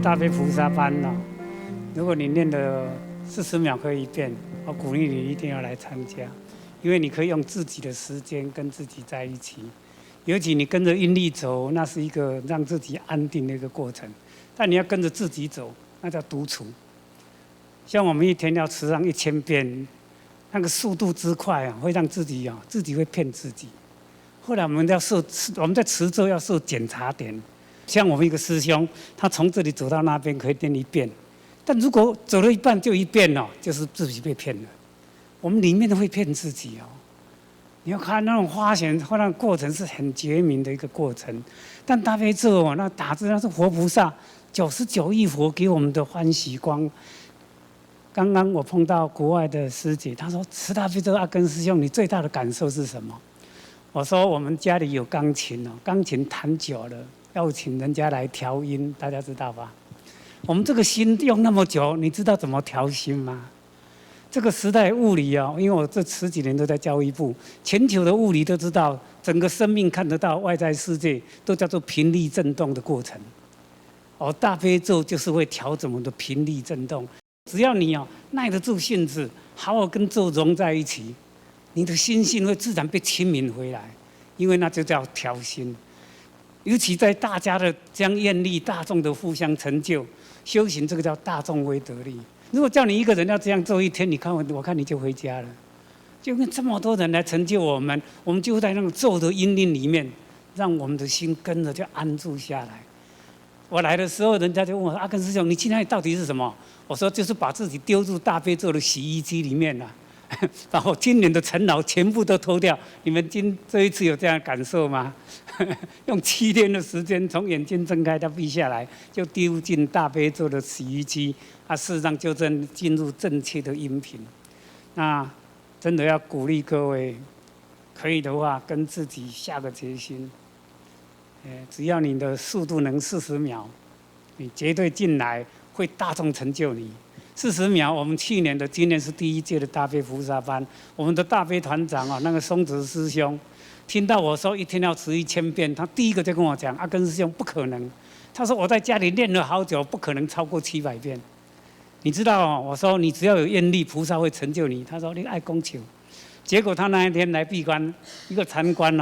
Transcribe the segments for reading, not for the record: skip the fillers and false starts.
大悲菩萨班呢，如果你念了40秒可以一遍，我鼓励你一定要来参加，因为你可以用自己的时间跟自己在一起。尤其你跟着音律走，那是一个让自己安定的一个过程。但你要跟着自己走，那叫独处。像我们一天要持上1000遍，那个速度之快啊，会让自己会骗自己。后来我们在持咒要设检查点，像我们一个师兄，他从这里走到那边可以念1遍，但如果走了一半就1遍哦，就是自己被骗了。我们里面都会骗自己哦。你要看那种花钱或那个过程是很绝明的一个过程，但大悲咒哦，那打字那是活菩萨99亿佛给我们的欢喜光。刚刚我碰到国外的师姐，她说：“持大悲咒，阿根师兄，你最大的感受是什么？”我说：“我们家里有钢琴哦，钢琴弹久了，要请人家来调音，大家知道吧？我们这个心用那么久，你知道怎么调心吗？这个时代物理啊，因为我这10几年都在教育部，全球的物理都知道，整个生命看得到外在世界，都叫做频率振动的过程。哦，大悲咒就是会调整我们的频率振动。只要你耐得住性子，好好跟咒融在一起，你的心性会自然被清明回来，因为那就叫调心。尤其在大家的将愿力、大众的互相成就，修行这个叫大众威德力。如果叫你一个人要这样做一天，你看我看你就回家了。就跟这么多人来成就我们，我们就在那个咒的音律里面，让我们的心跟着就安住下来。我来的时候，人家就问我：“阿根师兄，你去那里到底是什么？”我说：“就是把自己丢入大悲咒的洗衣机里面了，把我今年的尘劳全部都脱掉。”你们这一次有这样的感受吗？用7天的时间，从眼睛睁开到闭下来，就丢进大悲咒的洗衣机，事实上就进入正确的音频。那真的要鼓励各位，可以的话跟自己下个决心。只要你的速度能40秒，你绝对进来会大众成就你。40秒，我们今年是第1届的大悲菩萨班，我们的大悲团长那个松泽师兄，听到我说一天要持1000遍，他第一个就跟我讲：“阿根师兄不可能。”他说：“我在家里练了好久，不可能超过700遍。”你知道我说你只要有愿力，菩萨会成就你。他说你爱供求，结果他那一天来闭关，一个禅关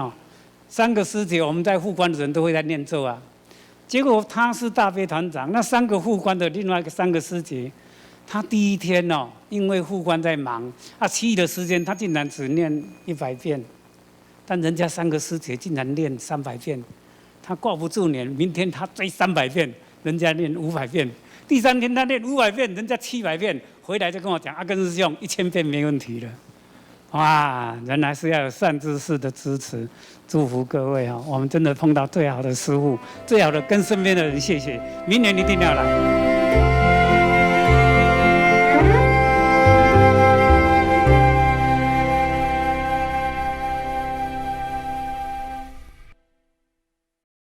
3个师姐，我们在护关的人都会在念咒啊。结果他是大悲团长，那3个护关的另外3个师姐，他第1天因为护关在忙，其余的时间他竟然只念100遍，但人家3个师姐竟然念300遍，他挂不住脸，明天他追300遍，人家念500遍。第3天他练500遍，人家700遍，回来就跟我讲：“阿根师兄，1000遍没问题了。”哇，人还是要有善知识的支持，祝福各位我们真的碰到最好的师父，最好的跟身边的人谢谢，明年一定要来。